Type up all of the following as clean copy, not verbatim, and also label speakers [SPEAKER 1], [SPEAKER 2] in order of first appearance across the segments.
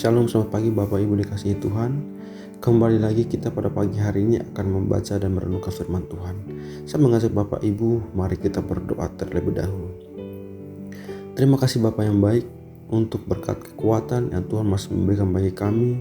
[SPEAKER 1] Shalom, selamat pagi Bapak Ibu dikasihi Tuhan. Kembali lagi kita pada pagi hari ini akan membaca dan merenungkan firman Tuhan. Saya mengajak Bapak Ibu, mari kita berdoa terlebih dahulu. Terima kasih Bapak yang baik untuk berkat kekuatan yang Tuhan masih memberikan bagi kami,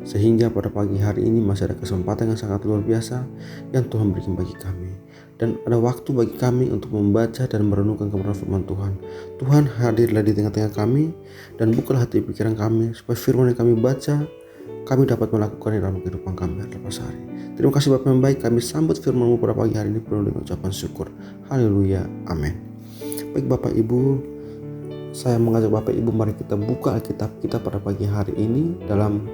[SPEAKER 1] sehingga pada pagi hari ini masih ada kesempatan yang sangat luar biasa yang Tuhan berikan bagi kami. Dan ada waktu bagi kami untuk membaca dan merenungkan kebenaran firman Tuhan. Tuhan hadirlah di tengah-tengah kami dan bukalah hati pikiran kami supaya firman yang kami baca kami dapat melakukannya dalam kehidupan kami lepas hari. Terima kasih Bapak yang baik, kami sambut firman-Mu pada pagi hari ini penuh dengan ucapan syukur. Haleluya, amin. Baik Bapak Ibu, saya mengajak Bapak Ibu mari kita buka Alkitab kita pada pagi hari ini dalam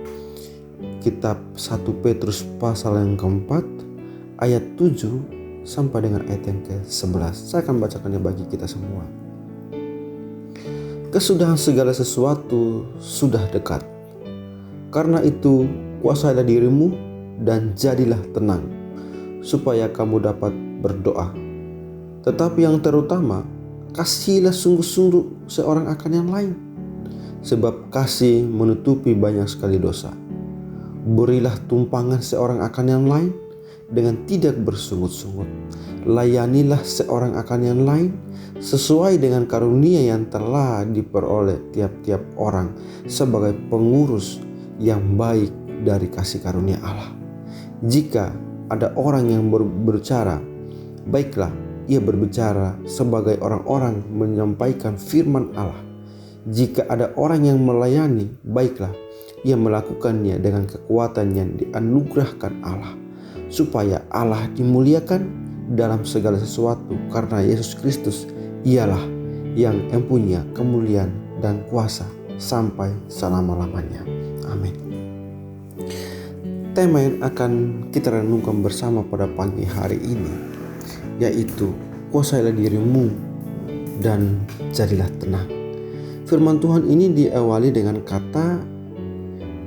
[SPEAKER 1] kitab 1 Petrus pasal yang keempat ayat 7 sampai dengan ayat yang ke-11. Saya akan bacakannya bagi kita semua. Kesudahan segala sesuatu sudah dekat. Karena itu, kuasailah dirimu dan jadilah tenang, supaya kamu dapat berdoa. Tetapi yang terutama, kasihilah sungguh-sungguh seorang akan yang lain, sebab kasih menutupi banyak sekali dosa. Berilah tumpangan seorang akan yang lain dengan tidak bersungut-sungut. Layanilah seorang akan yang lain sesuai dengan karunia yang telah diperoleh tiap-tiap orang sebagai pengurus yang baik dari kasih karunia Allah. Jika ada orang yang berbicara, baiklah ia berbicara sebagai orang-orang menyampaikan firman Allah. Jika ada orang yang melayani, baiklah ia melakukannya dengan kekuatan yang dianugerahkan Allah, supaya Allah dimuliakan dalam segala sesuatu, karena Yesus Kristus ialah yang mempunyai kemuliaan dan kuasa sampai selama-lamanya. Amin. Tema yang akan kita renungkan bersama pada pagi hari ini yaitu kuasailah dirimu dan jadilah tenang. Firman Tuhan ini diawali dengan kata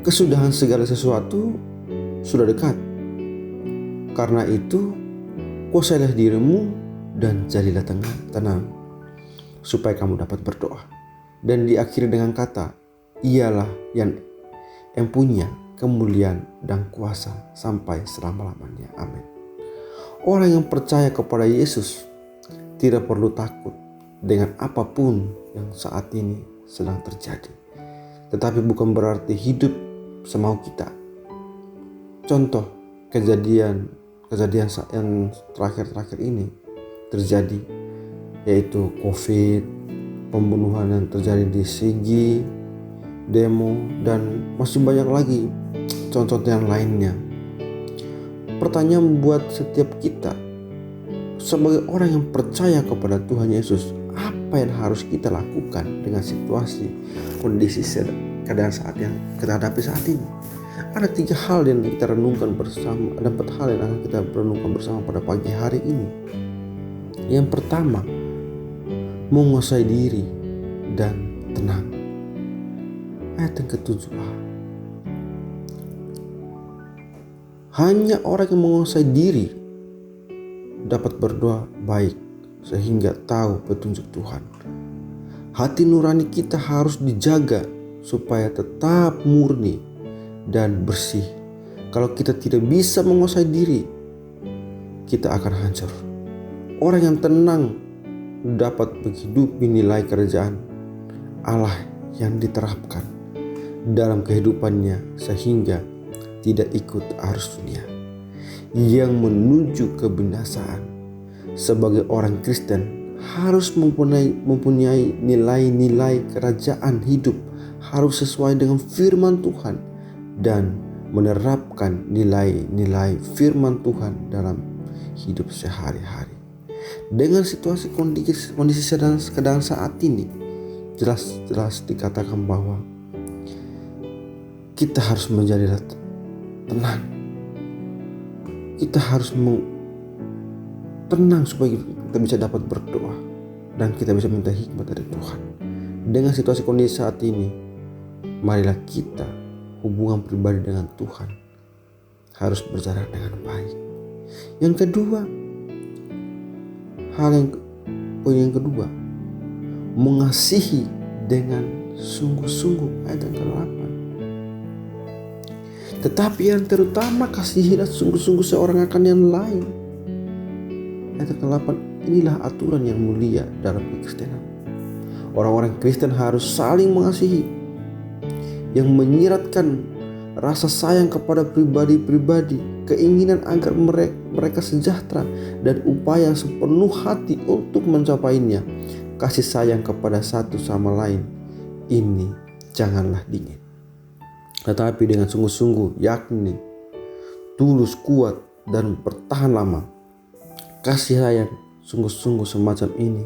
[SPEAKER 1] kesudahan segala sesuatu sudah dekat. Karena itu, kuasailah dirimu dan jadilah tenang, supaya kamu dapat berdoa. Dan diakhiri dengan kata, ialah yang punya kemuliaan dan kuasa sampai selama-lamanya. Amin. Orang yang percaya kepada Yesus tidak perlu takut dengan apapun yang saat ini sedang terjadi. Tetapi bukan berarti hidup semau kita. Contoh kejadian yang terakhir ini terjadi, yaitu COVID, pembunuhan yang terjadi di Sigi, demo, dan masih banyak lagi contoh yang lainnya. Pertanyaan buat setiap kita sebagai orang yang percaya kepada Tuhan Yesus, apa yang harus kita lakukan dengan situasi, kondisi, keadaan saat yang kita hadapi saat ini? Ada 3 hal yang kita renungkan bersama, ada 4 hal yang akan kita renungkan bersama pada pagi hari ini. Yang pertama, menguasai diri dan tenang. Ayat yang ke-7a. Hanya orang yang menguasai diri dapat berdoa baik sehingga tahu petunjuk Tuhan. Hati nurani kita harus dijaga supaya tetap murni dan bersih. Kalau kita tidak bisa menguasai diri, kita akan hancur. Orang yang tenang dapat menghidupi nilai kerajaan Allah yang diterapkan dalam kehidupannya sehingga tidak ikut arus dunia yang menuju kebinasaan. Sebagai orang Kristen harus mempunyai nilai-nilai kerajaan hidup, harus sesuai dengan firman Tuhan dan menerapkan nilai-nilai firman Tuhan dalam hidup sehari-hari. Dengan situasi kondisi sedang saat ini, jelas dikatakan bahwa kita harus menjadi tenang. Kita harus tenang supaya kita bisa dapat berdoa dan kita bisa minta hikmat dari Tuhan. Dengan situasi kondisi saat ini, marilah kita hubungan pribadi dengan Tuhan harus berjalan dengan baik. Yang kedua, poin yang kedua, mengasihi dengan sungguh-sungguh. Ayat yang ke-8. Tetapi yang terutama kasihilah sungguh-sungguh seorang akan yang lain. Ayat ke-8, inilah aturan yang mulia dalam kekristenan. Orang-orang Kristen harus saling mengasihi, yang menyiratkan rasa sayang kepada pribadi-pribadi, keinginan agar mereka sejahtera, dan upaya sepenuh hati untuk mencapainya. Kasih sayang kepada satu sama lain ini janganlah dingin, tetapi dengan sungguh-sungguh, yakni tulus, kuat, dan bertahan lama. Kasih sayang sungguh-sungguh semacam ini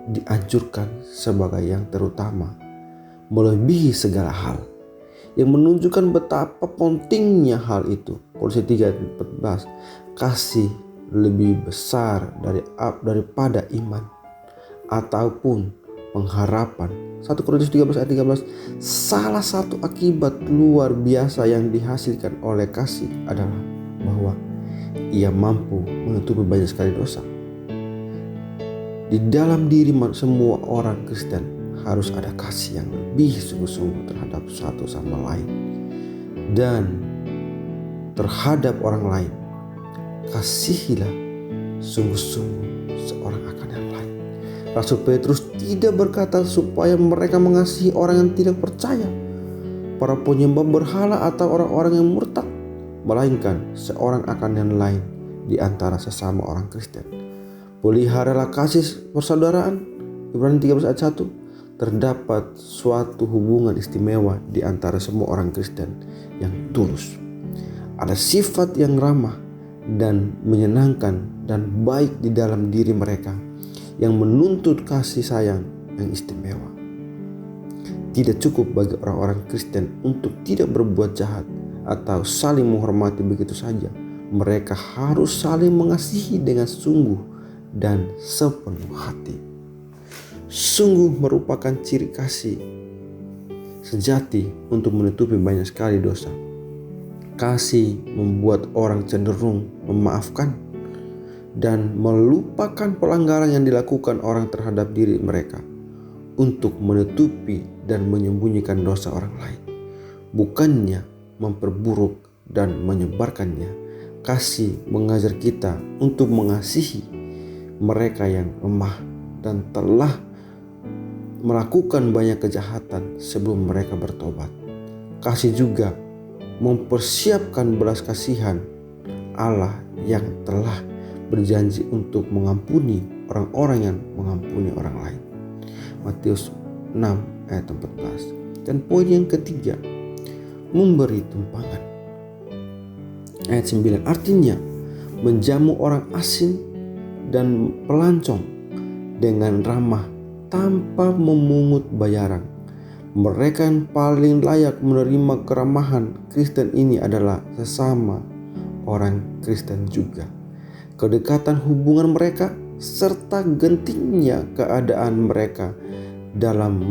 [SPEAKER 1] dianjurkan sebagai yang terutama, melebihi segala hal, yang menunjukkan betapa pentingnya hal itu. Kolose 3:14, kasih lebih besar daripada iman ataupun pengharapan. 1 Korintus 13 ayat 13, salah satu akibat luar biasa yang dihasilkan oleh kasih adalah bahwa ia mampu menutupi banyak sekali dosa. Di dalam diri semua orang Kristen harus ada kasih yang lebih sungguh-sungguh terhadap satu sama lain dan terhadap orang lain. Kasihilah sungguh-sungguh seorang akan yang lain. Rasul Petrus tidak berkata supaya mereka mengasihi orang yang tidak percaya, para penyembah berhala atau orang-orang yang murtad, melainkan seorang akan yang lain di antara sesama orang Kristen. Peliharalah kasih persaudaraan. Ibrani 13 ayat 1. Terdapat suatu hubungan istimewa di antara semua orang Kristen yang tulus. Ada sifat yang ramah dan menyenangkan dan baik di dalam diri mereka yang menuntut kasih sayang yang istimewa. Tidak cukup bagi orang-orang Kristen untuk tidak berbuat jahat atau saling menghormati begitu saja. Mereka harus saling mengasihi dengan sungguh dan sepenuh hati. Sungguh merupakan ciri kasih sejati untuk menutupi banyak sekali dosa. Kasih membuat orang cenderung memaafkan dan melupakan pelanggaran yang dilakukan orang terhadap diri mereka untuk menutupi dan menyembunyikan dosa orang lain, bukannya memperburuk dan menyebarkannya. Kasih mengajar kita untuk mengasihi mereka yang lemah dan telah melakukan banyak kejahatan sebelum mereka bertobat. Kasih juga mempersiapkan belas kasihan Allah yang telah berjanji untuk mengampuni orang-orang yang mengampuni orang lain. Matius 6 ayat 14. Dan poin yang ketiga, memberi tumpangan. Ayat 9, artinya menjamu orang asing dan pelancong dengan ramah tanpa memungut bayaran. Mereka yang paling layak menerima keramahan Kristen ini adalah sesama orang Kristen juga. Kedekatan hubungan mereka serta gentingnya keadaan mereka dalam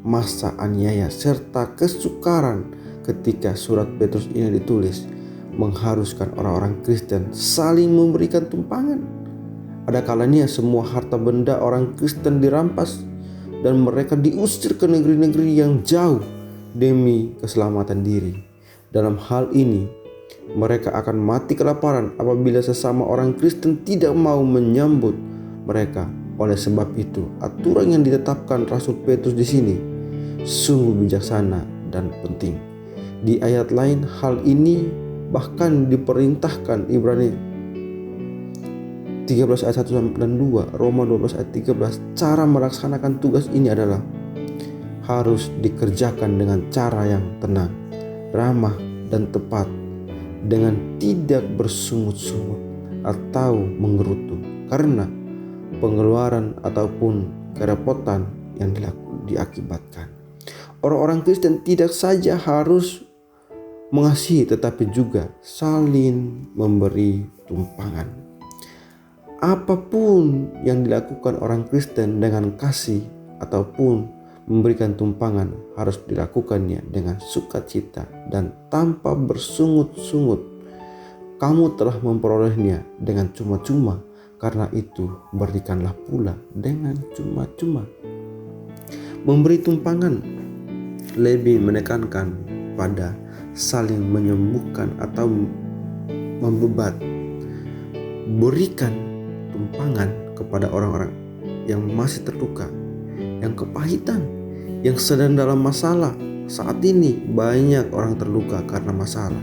[SPEAKER 1] masa aniaya serta kesukaran ketika surat Petrus ini ditulis mengharuskan orang-orang Kristen saling memberikan tumpangan. Ada kalanya semua harta benda orang Kristen dirampas dan mereka diusir ke negeri-negeri yang jauh demi keselamatan diri. Dalam hal ini mereka akan mati kelaparan apabila sesama orang Kristen tidak mau menyambut mereka. Oleh sebab itu, aturan yang ditetapkan Rasul Petrus di sini sungguh bijaksana dan penting. Di ayat lain, hal ini bahkan diperintahkan. Ibrani 13 ayat 1 dan 2, Roma 12 ayat 13. Cara melaksanakan tugas ini adalah harus dikerjakan dengan cara yang tenang, ramah, dan tepat, dengan tidak bersungut-sungut atau menggerutu karena pengeluaran ataupun kerepotan yang diakibatkan. Orang-orang Kristen tidak saja harus mengasihi tetapi juga saling memberi tumpangan. Apapun yang dilakukan orang Kristen dengan kasih ataupun memberikan tumpangan harus dilakukannya dengan sukacita dan tanpa bersungut-sungut. Kamu telah memperolehnya dengan cuma-cuma, karena itu berikanlah pula dengan cuma-cuma. Memberi tumpangan lebih menekankan pada saling menyembuhkan atau membebat. Berikan tumpangan kepada orang-orang yang masih terluka, yang kepahitan, yang sedang dalam masalah. Saat ini banyak orang terluka karena masalah.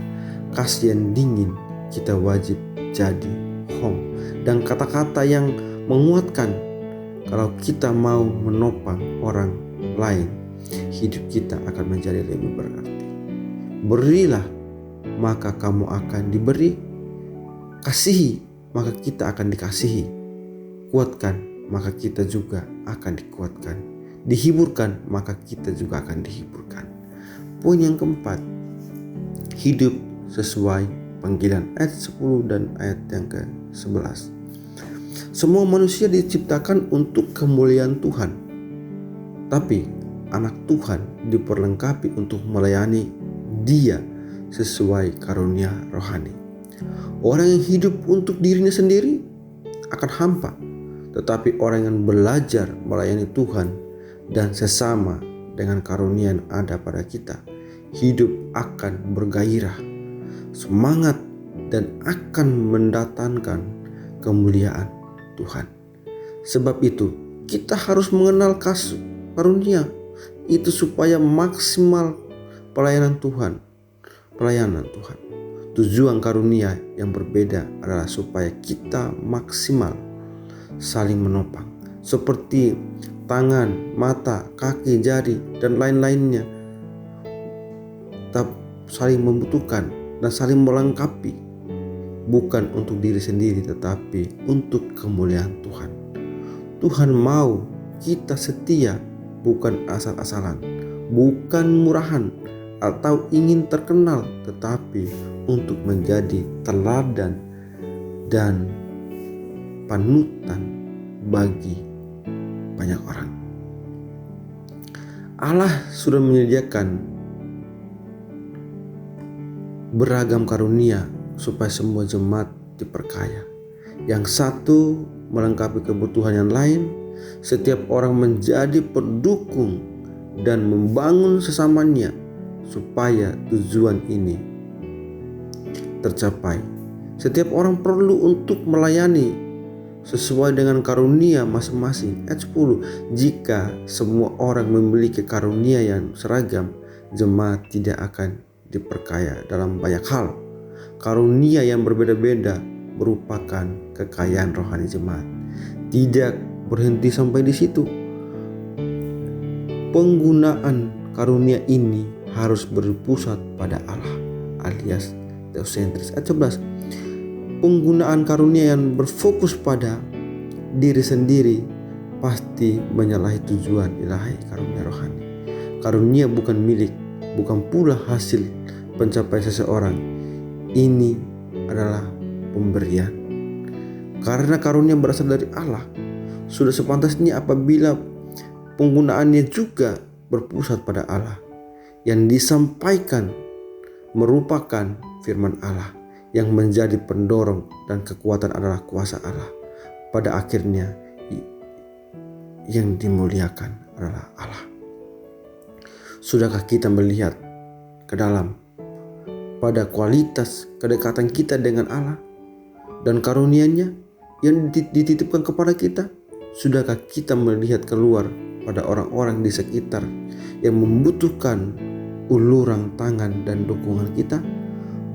[SPEAKER 1] Kasihan dingin, kita wajib jadi home dan kata-kata yang menguatkan. Kalau kita mau menopang orang lain, hidup kita akan menjadi lebih berarti. Berilah, maka kamu akan diberi. Kasihi, maka kita akan dikasihi. Kuatkan, maka kita juga akan dikuatkan. Dihiburkan, maka kita juga akan dihiburkan. Poin yang keempat, hidup sesuai panggilan, ayat 10 dan ayat yang ke-11. Semua manusia diciptakan untuk kemuliaan Tuhan, tapi anak Tuhan diperlengkapi untuk melayani Dia sesuai karunia rohani. Orang yang hidup untuk dirinya sendiri akan hampa, tetapi orang yang belajar melayani Tuhan dan sesama dengan karunia yang ada pada kita, hidup akan bergairah, semangat, dan akan mendatangkan kemuliaan Tuhan. Sebab itu kita harus mengenal karunia itu supaya maksimal pelayanan Tuhan. Tujuan karunia yang berbeda adalah supaya kita maksimal saling menopang, seperti tangan, mata, kaki, jari, dan lain-lainnya. Tetap saling membutuhkan dan saling melengkapi, bukan untuk diri sendiri tetapi untuk kemuliaan Tuhan. Tuhan mau kita setia, bukan asal-asalan, bukan murahan atau ingin terkenal, tetapi untuk menjadi teladan dan panutan bagi banyak orang. Allah sudah menyediakan beragam karunia supaya semua jemaat diperkaya. Yang satu melengkapi kebutuhan yang lain. Setiap orang menjadi pendukung dan membangun sesamanya supaya tujuan ini tercapai. Setiap orang perlu untuk melayani sesuai dengan karunia masing-masing. Ayat 10. Jika semua orang memiliki karunia yang seragam, jemaat tidak akan diperkaya dalam banyak hal. Karunia yang berbeda-beda merupakan kekayaan rohani jemaat. Tidak berhenti sampai di situ. Penggunaan karunia ini harus berpusat pada Allah, alias teosentris. Ayat 11. Penggunaan karunia yang berfokus pada diri sendiri pasti menyalahi tujuan ilahi karunia rohani. Karunia bukan milik, bukan pula hasil pencapaian seseorang. Ini adalah pemberian. Karena karunia berasal dari Allah, sudah sepantasnya apabila penggunaannya juga berpusat pada Allah. Yang disampaikan merupakan firman Allah. Yang menjadi pendorong dan kekuatan adalah kuasa Allah. Pada akhirnya yang dimuliakan adalah Allah. Sudahkah kita melihat ke dalam pada kualitas kedekatan kita dengan Allah dan karunia-Nya yang dititipkan kepada kita? Sudahkah kita melihat keluar pada orang-orang di sekitar yang membutuhkan uluran tangan dan dukungan kita?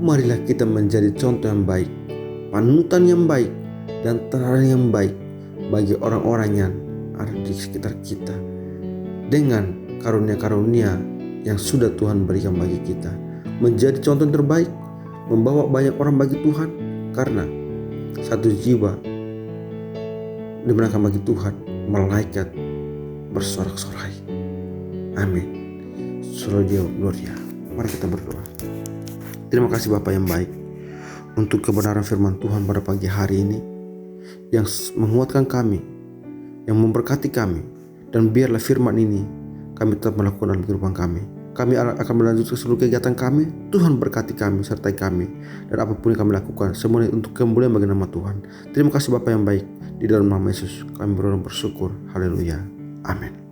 [SPEAKER 1] Marilah kita menjadi contoh yang baik, panutan yang baik, dan teladan yang baik bagi orang-orang yang ada di sekitar kita dengan karunia-karunia yang sudah Tuhan berikan bagi kita. Menjadi contoh yang terbaik, membawa banyak orang bagi Tuhan, karena satu jiwa dimenangkan bagi Tuhan, malaikat bersorak-sorai. Amin. Solo Deo Gloria. Mari kita berdoa. Terima kasih Bapa yang baik untuk kebenaran firman Tuhan pada pagi hari ini yang menguatkan kami, yang memberkati kami, dan biarlah firman ini kami tetap melakukan dalam kehidupan kami. Kami akan melanjutkan seluruh kegiatan kami. Tuhan berkati kami, sertai kami, dan apapun yang kami lakukan semuanya untuk kemuliaan bagi nama Tuhan. Terima kasih Bapa yang baik, di dalam nama Yesus kami berdoa bersyukur. Haleluya. Amin.